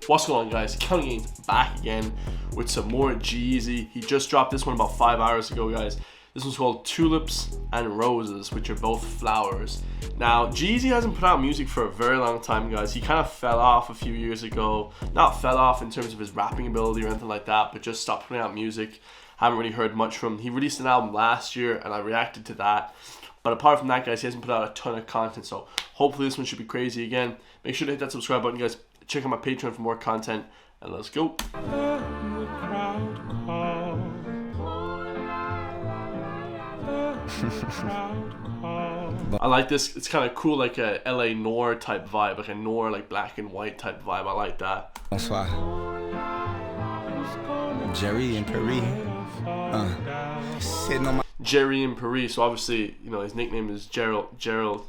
What's going on, guys? Counting back again with some more G-Eazy. He just dropped this one about 5 hours ago, guys. This one's called Tulips and Roses, which are both flowers. Now, G-Eazy hasn't put out music for a very long time, guys. He kind of fell off a few years ago. Not fell off in terms of his rapping ability or anything like that, but just stopped putting out music. Haven't really heard much from him. He released an album last year, and I reacted to that. But apart from that, guys, he hasn't put out a ton of content, so hopefully this one should be crazy again. Make sure to hit that subscribe button, guys. Check out my Patreon for more content, and let's go. I like this. It's kind of cool, like a LA Noir type vibe, like a Noir, like black and white type vibe. I like that. Bonsoir. Jerry in Paris. Sitting on my Jerry in Paris. So obviously, you know, his nickname is Gerald. You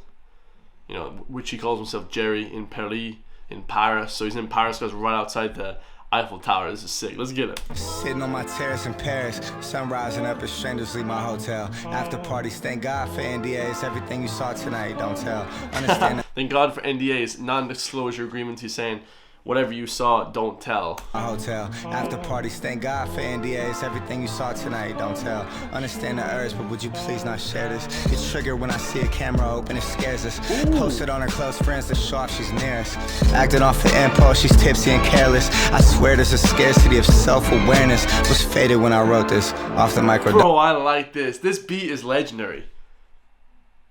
know, which he calls himself Jerry in Paris, in Paris. So he's in Paris, guys, right outside the Eiffel Tower. This is sick. Let's get it. sitting on my terrace in Paris, sun rising up as strangers leave my hotel. After parties, thank God for NDAs. Everything you saw tonight, don't tell. Understand that. Thank God for NDAs, non-disclosure agreements. He's saying, whatever you saw, don't tell. My hotel. After parties, thank God for NDAs. Everything you saw tonight, don't tell. Understand the urge, but would you please not share this? Get triggered when I see a camera open, it scares us. Posted on her close friends to show off she's near us. Acting off the impulse, she's tipsy and careless. I swear there's a scarcity of self-awareness. Was faded when I wrote this off the micro. Bro, I like this. This beat is legendary.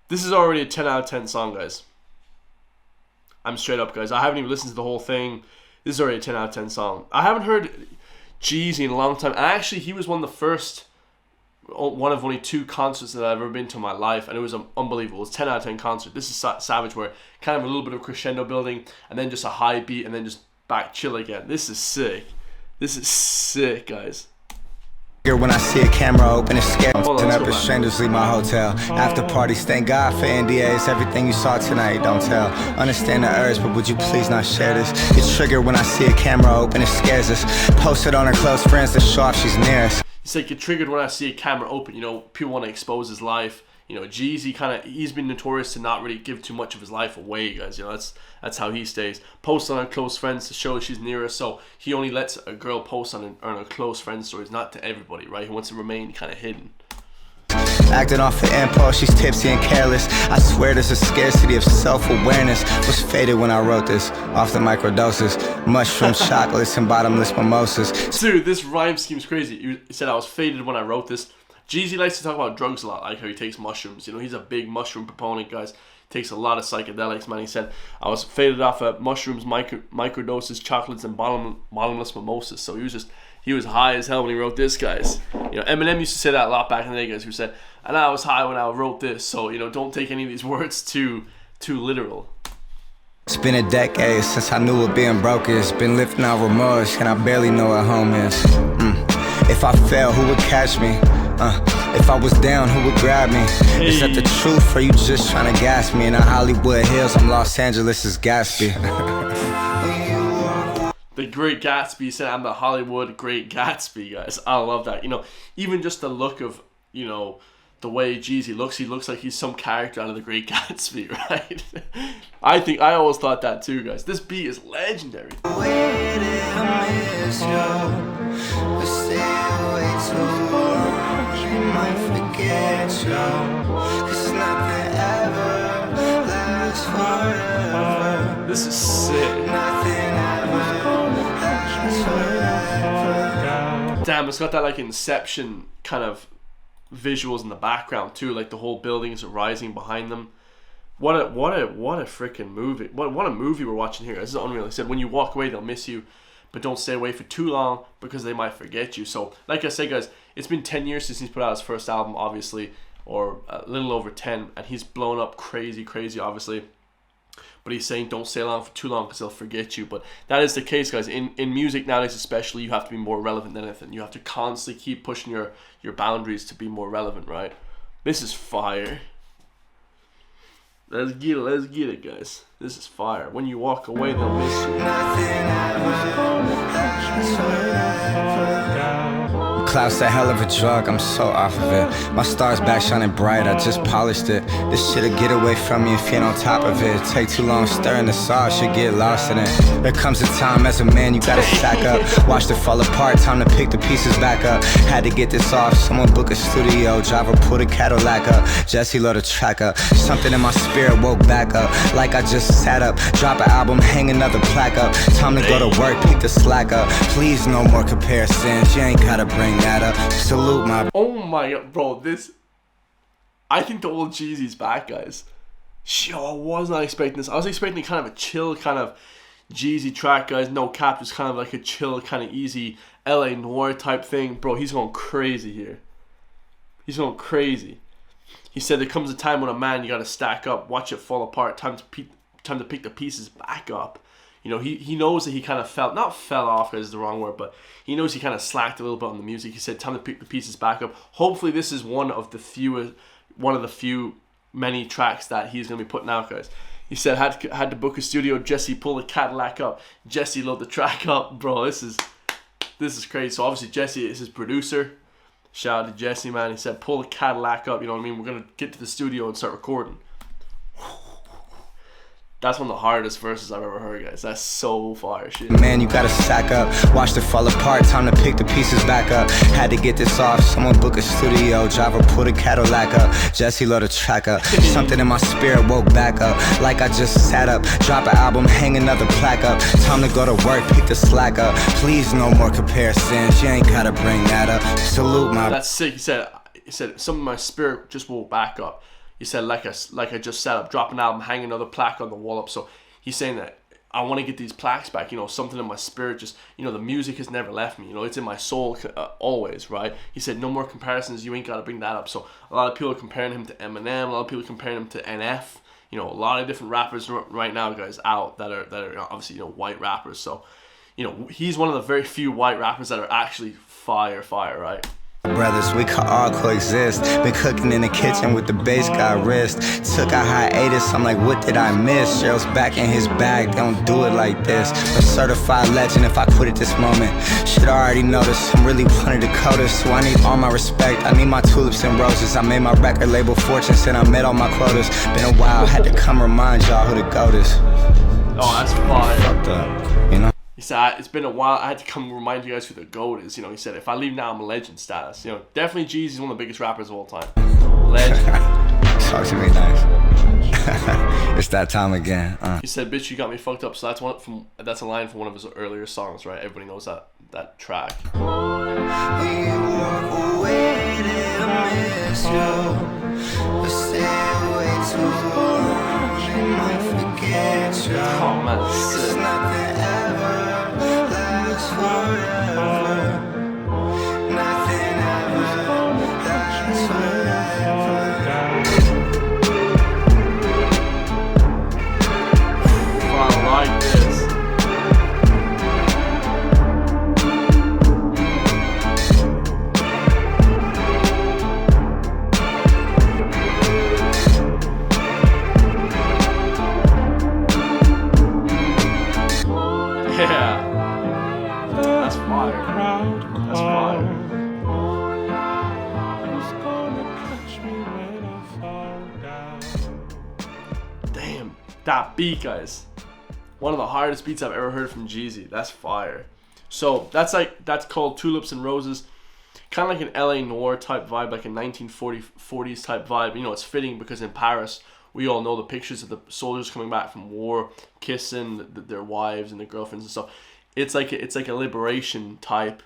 This is already a 10 out of 10 song, guys. I'm straight up, guys. I haven't even listened to the whole thing. This is already a 10 out of 10 song. I haven't heard G-Eazy in a long time. And actually, he was one of only 2 concerts that I've ever been to in my life. And it was unbelievable. It was a 10 out of 10 concert. This is Savage, where kind of a little bit of crescendo building. And then just a high beat. And then just back chill again. This is sick. This is sick, guys. When I see a camera open, it's scary. Hold on, Up let's go as strangers leave my hotel. After parties, thank God for NDAs. Everything you saw tonight, don't tell. Understand the urge, but would you please not share this? Get triggered when I see a camera open, it scares us. Posted on her close friends to show off she's near us. He said, get triggered when I see a camera open. You know, people want to expose his life. You know, G-Eazy he's been notorious to not really give too much of his life away, guys. You know, that's how he stays. Post on her close friends to show she's near us. So he only lets a girl post on her close friend stories, not to everybody, right? He wants to remain kind of hidden. Acting off the impulse, she's tipsy and careless. I swear there's a scarcity of self-awareness. Was faded when I wrote this off the microdoses. Mushrooms, chocolates, and bottomless mimosas. Dude, this rhyme scheme's crazy. He said, I was faded when I wrote this. G-Eazy likes to talk about drugs a lot, like how he takes mushrooms. You know, he's a big mushroom proponent, guys. Takes a lot of psychedelics, man. He said, I was faded off of mushrooms, microdoses, chocolates, and bottomless mimosas. So he was high as hell when he wrote this, guys. You know, Eminem used to say that a lot back in the day, guys, who said, and I was high when I wrote this. So, you know, don't take any of these words too literal. It's been a decade since I knew what being broke is. Been lifting out remorse, and I barely know what home is. If I fell, who would catch me? If I was down, who would grab me? Hey. Is that the truth, or you just trying to gas me? In the Hollywood Hills, I'm Los Angeles' Gatsby. The Great Gatsby said, I'm the Hollywood Great Gatsby, guys. I love that. You know, even just the look of, you know, the way G-Eazy looks, he looks like he's some character out of the Great Gatsby, right? I always thought that too, guys. This beat is legendary. This is sick. Damn, it's got that like Inception kind of visuals in the background too, like the whole buildings are rising behind them. What a freaking movie. What a movie we're watching here. This is unreal. He said, when you walk away, they'll miss you, but don't stay away for too long because they might forget you. So, like I said, guys, it's been 10 years since he's put out his first album, obviously, or a little over 10, and he's blown up crazy, obviously. But he's saying don't stay along for too long because they'll forget you. But that is the case, guys. In music nowadays especially, you have to be more relevant than anything. You have to constantly keep pushing your boundaries to be more relevant, right? This is fire. Let's get it, guys. This is fire. When you walk away, they'll miss you. Cloud's a hell of a drug, I'm so off of it. My star's back shining bright, I just polished it. This shit'll get away from me if you ain't on top of it. Take too long stirring the sauce, you get lost in it. There comes a time as a man you gotta stack up. Watch it fall apart, time to pick the pieces back up. Had to get this off, someone book a studio. Driver pull the Cadillac up, Jesse load the track up. Something in my spirit woke back up, like I just sat up. Drop an album, hang another plaque up. Time to go to work, pick the slack up. Please no more comparisons, you ain't gotta bring that up. Salute my... Oh my god, bro, this... I think the old G-Eazy's back, guys. Yo, I was not expecting this. I was expecting kind of a chill kind of G-Eazy track, guys. No cap, just kind of like a chill, kind of easy LA Noir type thing. Bro, he's going crazy here. He's going crazy. He said there comes a time when a man, you got to stack up, watch it fall apart, time to pick the pieces back up. You know, he knows that he kind of not fell off is the wrong word, but he knows he kind of slacked a little bit on the music. He said time to pick the pieces back up. Hopefully this is one of the few many tracks that he's going to be putting out, guys. He said had to book a studio, Jesse pull the Cadillac up, Jesse load the track up. Bro, this is crazy. So obviously Jesse is his producer. Shout out to Jesse, man. He said pull the Cadillac up, you know what I mean? We're going to get to the studio and start recording. That's one of the hardest verses I've ever heard, guys. That's so fire shit. Man, you gotta stack up, watch it fall apart, time to pick the pieces back up. Had to get this off, someone book a studio. Driver pull the Cadillac up, Jesse load the track up. Something in my spirit woke back up, like I just sat up. Drop an album, hang another plaque up. Time to go to work, pick the slack up. Please no more comparisons, you ain't gotta bring that up. Salute my... That's sick. He said something in my spirit just woke back up. He said, like I just set up, drop an album, hang another plaque on the wall up. So he's saying that I want to get these plaques back. You know, something in my spirit just, you know, the music has never left me. You know, it's in my soul always, right? He said, no more comparisons. You ain't got to bring that up. So a lot of people are comparing him to Eminem. A lot of people are comparing him to NF. You know, a lot of different rappers right now, guys, out that are obviously, you know, white rappers. So, you know, he's one of the very few white rappers that are actually fire, right? Brothers, we could all coexist. Been cooking in the kitchen with the bass got wrist. Took a hiatus, I'm like, what did I miss? Cheryl's back in his bag, they don't do it like this. A certified legend if I quit at this moment. Shit, I already noticed, I'm really one of the coders. So I need all my respect, I need my tulips and roses. I made my record label fortune, said I met all my quotas. Been a while, had to come remind y'all who the GOAT is. Oh, that's fire. Fucked up, you know? He said, it's been a while, I had to come remind you guys who the GOAT is. You know, he said, if I leave now, I'm a legend status. You know, definitely G-Eazy's one of the biggest rappers of all time. Legend. Talk to me nice. It's that time again. He said, bitch, you got me fucked up. So that's a line from one of his earlier songs, right? Everybody knows that track. We walk away to miss you. We stay way too long, we might forget you. Oh man, sick. Nothing ever lasts forever. Nothing ever lasts forever. I like this. Yeah. That's fire. That's fire. Damn, that beat, guys. One of the hardest beats I've ever heard from G-Eazy. That's fire. So that's called Tulips and Roses. Kind of like an LA Noir type vibe, like a 1940s type vibe. You know, it's fitting because in Paris, we all know the pictures of the soldiers coming back from war, kissing their wives and their girlfriends and stuff. It's like a liberation type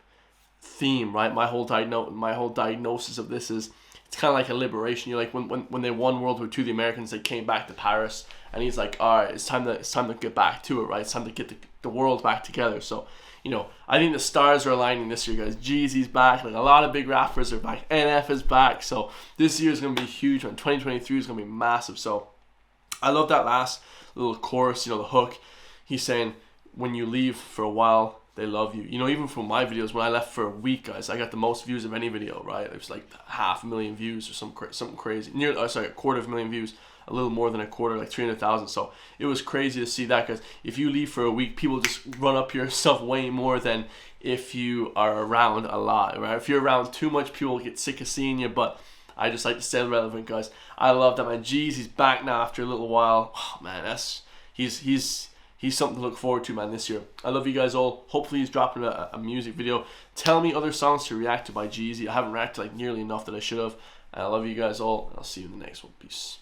theme, right? My whole diagnosis of this is it's kind of like a liberation. You're like when they won World War II, the Americans, they came back to Paris, and he's like, all right, it's time to get back to it, right? It's time to get the world back together. So, you know, I think the stars are aligning this year, guys. G-Eazy's back. Like, a lot of big rappers are back. NF is back. So this year is going to be huge, man. 2023 is going to be massive. So I love that last little chorus, you know, the hook. He's saying, when you leave for a while, they love you. You know, even from my videos, when I left for a week, guys, I got the most views of any video, right? It was like 500,000 views or something crazy. 250,000 views a little more than a quarter, like 300,000. So it was crazy to see that, because if you leave for a week, people just run up your stuff way more than if you are around a lot, right? If you're around too much, people get sick of seeing you. But I just like to stay relevant, guys. I love that, man. G-Eazy's back now after a little while. Oh, man, he's something to look forward to, man, this year. I love you guys all. Hopefully he's dropping a music video. Tell me other songs to react to by G-Eazy. I haven't reacted like nearly enough that I should have. And I love you guys all, and I'll see you in the next one. Peace.